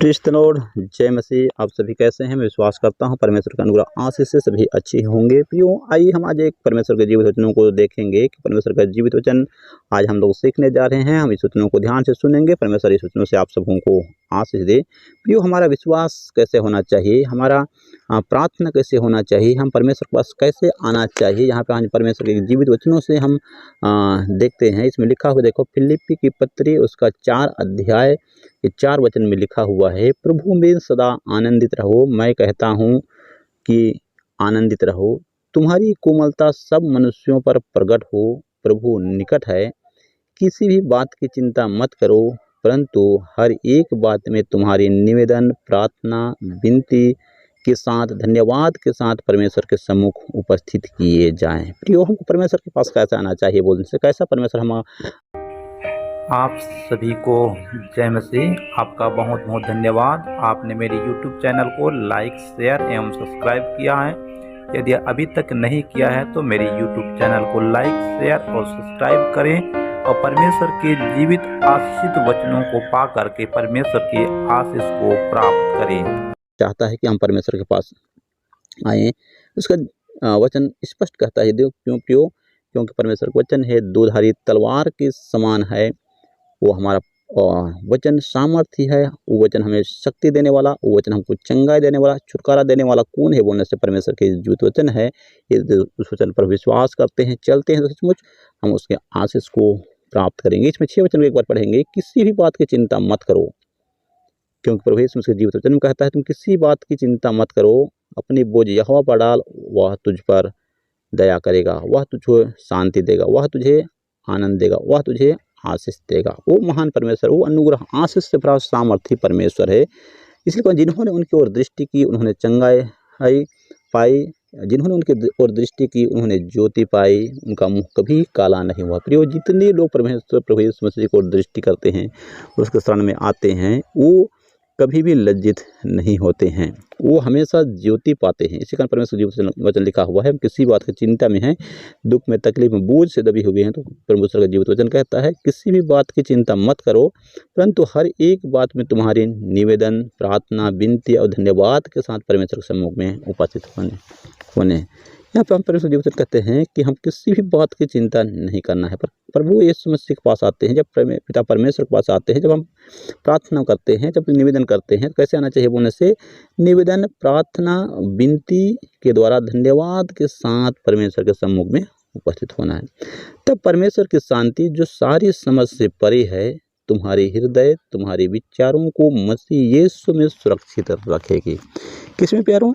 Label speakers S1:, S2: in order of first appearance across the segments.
S1: Praise the Lord, जय मसीह। आप सभी कैसे हैं? मैं विश्वास करता हूं परमेश्वर का अनुग्रह आशीष से सभी अच्छे होंगे। प्रियो, आइए हम आज एक परमेश्वर के जीवित वचनों को देखेंगे कि परमेश्वर का जीवित वचन आज हम लोग सीखने जा रहे हैं। हम इस वचनों को ध्यान से सुनेंगे। परमेश्वर इस वचनों से आप सबों को आशीष दे। प्रियो, हमारा विश्वास कैसे होना चाहिए, हमारा प्रार्थना कैसे होना चाहिए, हम परमेश्वर के पास कैसे आना चाहिए, यहाँ पे आज परमेश्वर के जीवित वचनों से हम देखते हैं। इसमें लिखा हुआ देखो, फिलिप्पी की पत्री उसका 4 अध्याय के 4 वचन में लिखा हुआ है, प्रभु में सदा आनंदित रहो। मैं कहता हूँ कि आनंदित रहो। तुम्हारी कोमलता सब मनुष्यों पर प्रकट हो। प्रभु निकट है। किसी भी बात की चिंता मत करो, परंतु हर एक बात में तुम्हारी निवेदन, प्रार्थना, विनती के साथ, धन्यवाद के साथ परमेश्वर के सम्मुख उपस्थित किए जाएं। प्रियो, हमको परमेश्वर के पास कैसे आना चाहिए बोलने से, कैसा परमेश्वर हम
S2: आप सभी को जय मसीह। आपका बहुत बहुत धन्यवाद। आपने मेरे YouTube चैनल को लाइक, शेयर एवं सब्सक्राइब किया है। यदि अभी तक नहीं किया है तो मेरे YouTube चैनल को लाइक, शेयर और सब्सक्राइब करें और परमेश्वर के जीवित आशीषित वचनों को पा करके परमेश्वर के आशीष को प्राप्त करें।
S1: चाहता है कि हम परमेश्वर के पास आए। उसका वचन स्पष्ट कहता है, क्यों? क्योंकि परमेश्वर का वचन है दोधारी तलवार के समान है। वो हमारा वचन सामर्थ्य है। वो वचन हमें शक्ति देने वाला, वो वचन हमको चंगाई देने वाला, छुटकारा देने वाला कौन है बोलने से परमेश्वर के जीवित वचन है। यदि उस वचन पर विश्वास करते हैं, चलते हैं तो सचमुच हम उसके आशीष को प्राप्त करेंगे। इसमें 6 वचन एक बार पढ़ेंगे। किसी भी बात की चिंता मत करो, क्योंकि प्रभु यीशु मसीह जीवित वचन में कहता है, तुम किसी बात की चिंता मत करो, अपनी बोझ यहोवा पर डाल, वह तुझ पर दया करेगा, वह तुझको शांति देगा, वह तुझे आनंद देगा, वह तुझे आशीष देगा। वो महान परमेश्वर, वो अनुग्रह आशीष से भरा सामर्थी परमेश्वर है। इसलिए जिन्होंने उनकी ओर दृष्टि की उन्होंने चंगाई पाई, जिन्होंने उनके ओर दृष्टि की उन्होंने ज्योति पाई, उनका मुंह कभी काला नहीं हुआ। प्रियो, जितने लोग परमेश्वर प्रभु यीशु मसीह की ओर दृष्टि करते हैं, उसके शरण में आते हैं, वो कभी भी लज्जित नहीं होते हैं, वो हमेशा ज्योति पाते हैं। इसी कारण परमेश्वर जीवित वचन लिखा हुआ है, हम किसी बात की चिंता में हैं, दुख में, तकलीफ में, बोझ से दबे हुए हैं, तो परमेश्वर का जीवित वचन कहता है किसी भी बात की चिंता मत करो, परंतु हर एक बात में तुम्हारी निवेदन, प्रार्थना, विनती और धन्यवाद के साथ परमेश्वर के सम्मुख में उपस्थित होने। यहाँ पर हम परमेश्वर जीवित वचन कहते हैं कि हम किसी भी बात की चिंता नहीं करना है। पर प्रभु यीशु मसीह के पास आते हैं, जब पिता परमेश्वर के पास आते हैं, जब हम प्रार्थना करते हैं, जब निवेदन करते हैं, कैसे आना चाहिए बोलने से, निवेदन, प्रार्थना, विनती के द्वारा धन्यवाद के साथ परमेश्वर के सम्मुख में उपस्थित होना है। तब परमेश्वर की शांति जो सारी समझ से परे है, तुम्हारे हृदय, तुम्हारे विचारों को मसीह यीशु में सुरक्षित रखेगी। किसमें प्यारों?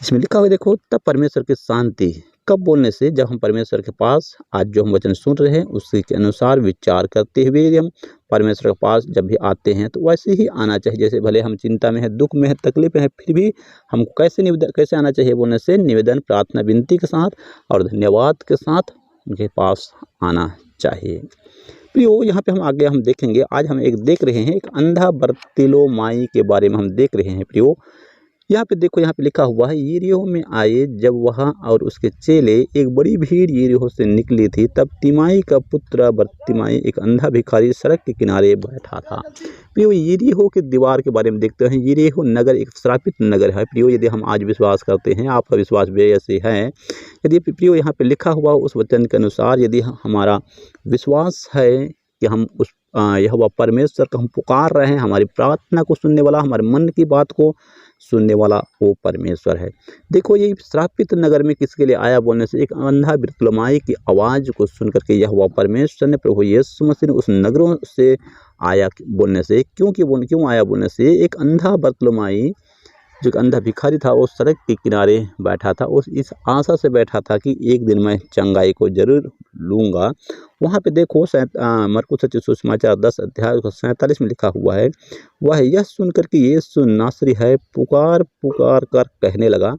S1: इसमें लिखा हुआ देखो, तब परमेश्वर की शांति कब बोलने से, जब हम परमेश्वर के पास आज जो हम वचन सुन रहे हैं उसी के अनुसार विचार करते हुए यदि हम परमेश्वर के पास जब भी आते हैं तो वैसे ही आना चाहिए। जैसे भले हम चिंता में हैं, दुख में हैं, तकलीफ में हैं, फिर भी हमको कैसे आना चाहिए बोलने से, निवेदन, प्रार्थना, विनती के साथ और धन्यवाद के साथ उनके पास आना चाहिए। प्रियो, यहाँ पे हम देखेंगे, आज हम देख रहे हैं एक अंधा बर्तिलोमाई के बारे में हम देख रहे हैं। प्रियो, यहाँ पे देखो, यहाँ पे लिखा हुआ है, यरीहो में आए जब वहाँ और उसके चेले, एक बड़ी भीड़ यरीहो से निकली थी, तब तिमाई का पुत्र बर्तिमाई एक अंधा भिखारी सड़क के किनारे बैठा था। प्रियो, यरीहो के दीवार के बारे में देखते हैं। यरीहो नगर एक श्रापित नगर है। प्रियो, यदि हम आज विश्वास करते हैं, आपका विश्वास भी ऐसे है, यदि प्रियो यहाँ पे लिखा हुआ उस वचन के अनुसार यदि हमारा विश्वास है कि हम उस यहोवा परमेश्वर को हम पुकार रहे हैं, हमारी प्रार्थना को सुनने वाला, हमारे मन की बात को सुनने वाला वो परमेश्वर है। देखो, ये श्रापित नगर में किसके लिए आया बोलने से, एक अंधा बर्तिलोमाई की आवाज़ को सुन करके यहोवा परमेश्वर ने, प्रभु यीशु मसीह ने उस नगरों से आया बोलने से। क्यों आया बोलने से, एक अंधा बर्तिलोमाई जो अंधा भिखारी था, वो सड़क के किनारे बैठा था, उस इस आशा से बैठा था कि एक दिन मैं चंगाई को जरूर लूँगा। वहाँ पे देखो, मरकुस रचित सुसमाचार 10 अध्याय 47 में लिखा हुआ है, वह यह सुनकर कि यीशु नासरी है, पुकार पुकार कर कहने लगा,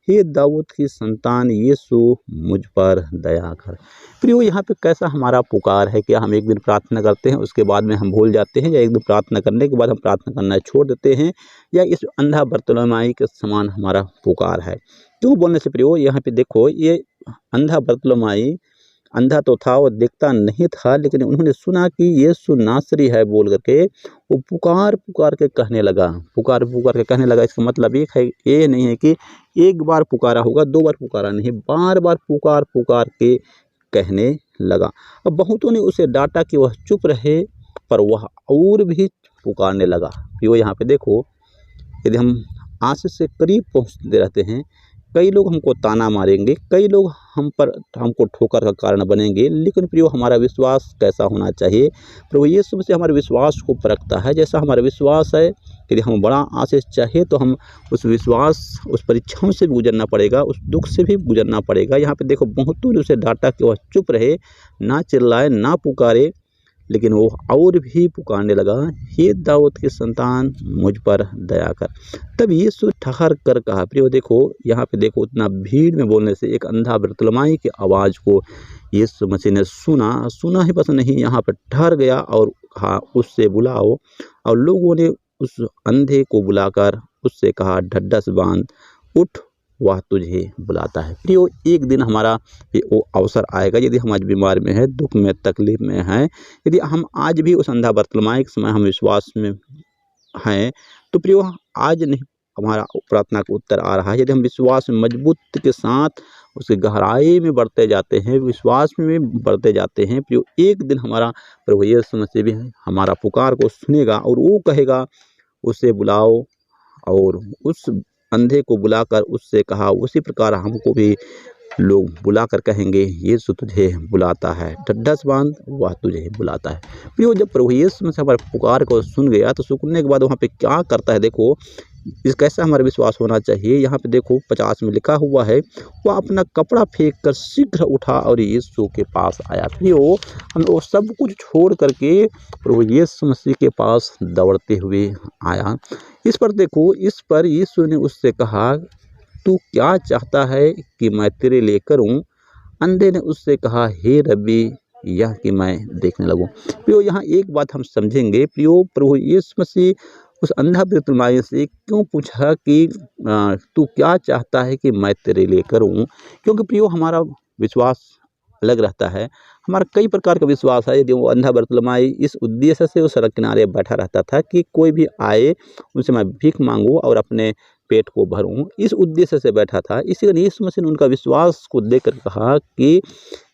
S1: हे दाऊद की संतान यीशु, मुझ पर दया कर। प्रियो, यहाँ पे कैसा हमारा पुकार है? क्या हम एक दिन प्रार्थना करते हैं, उसके बाद में हम भूल जाते हैं, या एक दिन प्रार्थना करने के बाद हम प्रार्थना करना छोड़ देते हैं, या इस अंधा बर्तिलोमाई के समान हमारा पुकार है? क्यों बोलने से प्रियो, यहाँ पे देखो, ये अंधा बर्तिलोमाई अंधा तो था, वो देखता नहीं था, लेकिन उन्होंने सुना कि यीशु नासरी है बोल करके वो पुकार पुकार के कहने लगा। पुकार पुकार के कहने लगा, इसका मतलब ये नहीं है कि एक बार पुकारा होगा, 2 बार पुकारा नहीं, बार बार पुकार पुकार के कहने लगा। अब बहुतों ने उसे डांटा कि वह चुप रहे, पर वह और भी पुकारने लगा। यो यहाँ पे देखो, यदि हम आशीष से करीब पहुँचते रहते हैं, कई लोग हमको ताना मारेंगे, कई लोग हमको ठोकर का कारण बनेंगे, लेकिन प्रियो हमारा विश्वास कैसा होना चाहिए? प्रभु यीशु मसीह हमारे विश्वास को परखता है। जैसा हमारा विश्वास है, यदि हम बड़ा आशीष चाहे तो हम उस परीक्षाओं से भी गुजरना पड़ेगा, उस दुख से भी गुजरना पड़ेगा। यहाँ पे देखो, बहुतों ने उसे डांटा कि वह चुप रहे, ना चिल्लाए, ना पुकारे, लेकिन वो और भी पुकारने लगा, हे दाऊद की संतान, मुझ पर दया कर। तब यीशु ठहर कर कहा। प्रियो देखो, यहाँ पे देखो, उतना भीड़ में बोलने से एक अंधा बरतुलमाई की आवाज़ को यीशु मसीह ने सुना ही बस नहीं, यहाँ पर ठहर गया और कहा, उससे बुलाओ। और लोगों ने उस अंधे को बुलाकर उससे कहा, ढड्ढस बांध, उठ, वह तुझे बुलाता है। प्रियो, एक दिन हमारा वो अवसर आएगा, यदि हम आज बीमार में है, दुख में, तकलीफ में हैं, यदि हम आज भी उस अंधा बरतुलमाई के समय हम विश्वास में हैं, तो प्रियो आज नहीं हमारा प्रार्थना का उत्तर आ रहा है। यदि हम विश्वास में मजबूत के साथ उसकी गहराई में बढ़ते जाते हैं, विश्वास में बढ़ते जाते हैं, प्रियो एक दिन हमारा प्रभु यीशु मसीह भी हमारा पुकार को सुनेगा और वो कहेगा, उसे बुलाओ। और उस अंधे को बुलाकर उससे कहा, उसी प्रकार हमको भी लोग बुलाकर कहेंगे, यीशु तुझे बुलाता है, ढड्ढस बांध, वह तुझे बुलाता है। प्रियो, जब प्रभु यीशु मसीह हमारे पुकार को सुन गया, तो सुनने के बाद वहाँ पे क्या करता है? देखो, इस कैसा हमारा विश्वास होना चाहिए। यहाँ पे देखो 50 में लिखा हुआ है, वह अपना कपड़ा फेंक कर शीघ्र उठा और यीशु के पास आया। प्रियो, हम वो सब कुछ छोड़ करके प्रभु यीशु मसीह के पास दौड़ते हुए आया। इस पर यीशु ने उससे कहा, तू क्या चाहता है कि मैं तेरे लिए करूं? अंधे ने उससे कहा, हे रब्बी, यह कि मैं देखने लगूं। प्रियो, यहाँ एक बात हम समझेंगे। प्रियो, प्रभु यीशु मसीह उस अंधा बरतुलमाई से क्यों पूछा कि तू क्या चाहता है कि मैं तेरे लिए करूं? क्योंकि प्रियो, हमारा विश्वास अलग रहता है, हमारा कई प्रकार का विश्वास है। यदि वो अंधा बरतुलमाई इस उद्देश्य से उस सड़क किनारे बैठा रहता था कि कोई भी आए उनसे मैं भीख मांगूं और अपने पेट को भरूं, इस उद्देश्य से बैठा था। इसी कारण यीशु मसीह ने उनका विश्वास को देखकर कहा कि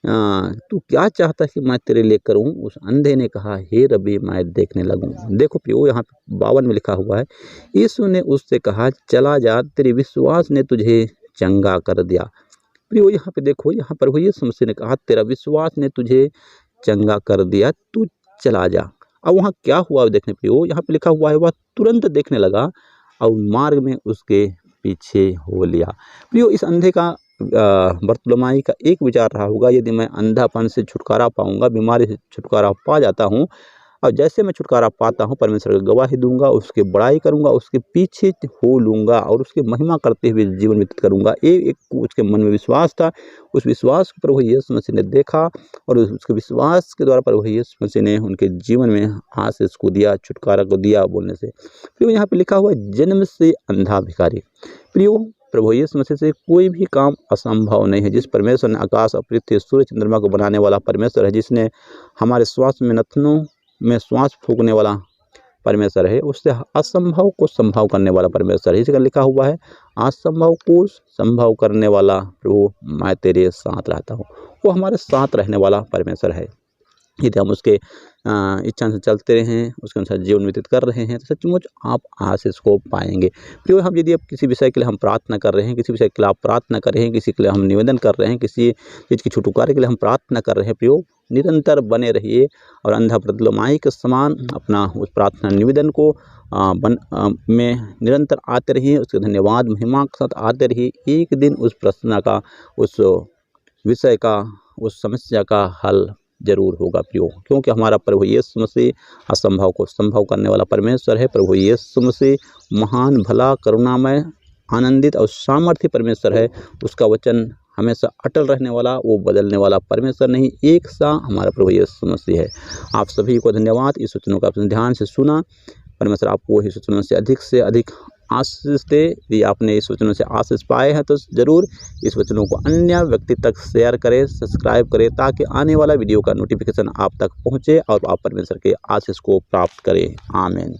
S1: तू क्या चाहता है कि मैं तेरे लिए करूं? उस अंधे ने कहा, हे रब्बी, मैं देखने लगूं। देखो प्रियो, यहाँ 52 में लिखा हुआ है, यीशु ने उससे कहा, चला जा, तेरे विश्वास ने तुझे चंगा कर दिया। प्रियो, यहाँ पे देखो, यहाँ पर यीशु मसीह ने कहा, तेरा विश्वास ने तुझे चंगा कर दिया, तू चला जा। अब वहाँ क्या हुआ देखने प्रियो, यहाँ पे लिखा हुआ है, वह तुरंत देखने लगा और मार्ग में उसके पीछे हो लिया। प्रियो, इस अंधे का बरतुलमाई का एक विचार रहा होगा, यदि मैं अंधापन से छुटकारा पाऊंगा, बीमारी से छुटकारा पा जाता हूं, और जैसे मैं छुटकारा पाता हूं, परमेश्वर की गवाही दूंगा, उसकी बड़ाई करूंगा, उसके पीछे हो लूँगा और उसकी महिमा करते हुए जीवन व्यतीत करूंगा। एक उसके मन में विश्वास था। उस विश्वास को प्रभु यीशु मसीह ने देखा और उसके विश्वास के द्वारा प्रभु यीशु मसीह ने उनके जीवन में आशीष को दिया, छुटकारा को दिया बोलने से। प्रियो, यहाँ पे लिखा हुआ है, जन्म से अंधा भिखारी। प्रियो, प्रभु यीशु मसीह से कोई भी काम असंभव नहीं है। जिस परमेश्वर ने आकाश और पृथ्वी, सूर्य, चंद्रमा को बनाने वाला परमेश्वर है, जिसने हमारे श्वास में नथनों में श्वास फूंकने वाला परमेश्वर है, उससे असंभव को संभव करने वाला परमेश्वर है। इसी का लिखा हुआ है, असंभव को संभव करने वाला प्रभु, मैं तेरे साथ रहता हूँ। वो हमारे साथ रहने वाला परमेश्वर है। यदि हम उसके इच्छा से चलते रहें, उसके अनुसार जीवन व्यतीत कर रहे हैं, तो सचमुच आप आशीष को पाएंगे। प्रियो, हम यदि किसी विषय के लिए हम प्रार्थना कर रहे हैं, किसी विषय के लिए आप प्रार्थना कर रहे हैं, किसी के लिए हम निवेदन कर रहे हैं, किसी चीज़ की छुटकारे के लिए हम प्रार्थना कर रहे हैं, प्रियो निरंतर बने रहिए और अंधा बरतुलमाई के समान अपना उस प्रार्थना निवेदन को में निरंतर आते रहिए, उसके धन्यवाद महिमा के साथ आते रहिए। एक दिन उस प्रश्न का, उस विषय का, उस समस्या का हल जरूर होगा प्रियो, क्योंकि हमारा प्रभु यीशु मसीह असंभव को संभव करने वाला परमेश्वर है। प्रभु यीशु मसीह महान, भला, करुणामय, आनंदित और सामर्थ्य परमेश्वर है। उसका वचन हमेशा अटल रहने वाला, वो बदलने वाला परमेश्वर नहीं, एक सा हमारा प्रभु यीशु मसीह है। आप सभी को धन्यवाद। इस वचनों का आपने ध्यान से सुना। परमेश्वर आपको इस वचनों से अधिक आशीष दे। यदि आपने इस वचनों से आशीष पाए हैं तो ज़रूर इस वचनों को अन्य व्यक्ति तक शेयर करें, सब्सक्राइब करें, ताकि आने वाला वीडियो का नोटिफिकेशन आप तक पहुँचे और आप परमेश्वर के आशीष को प्राप्त करें। आमीन।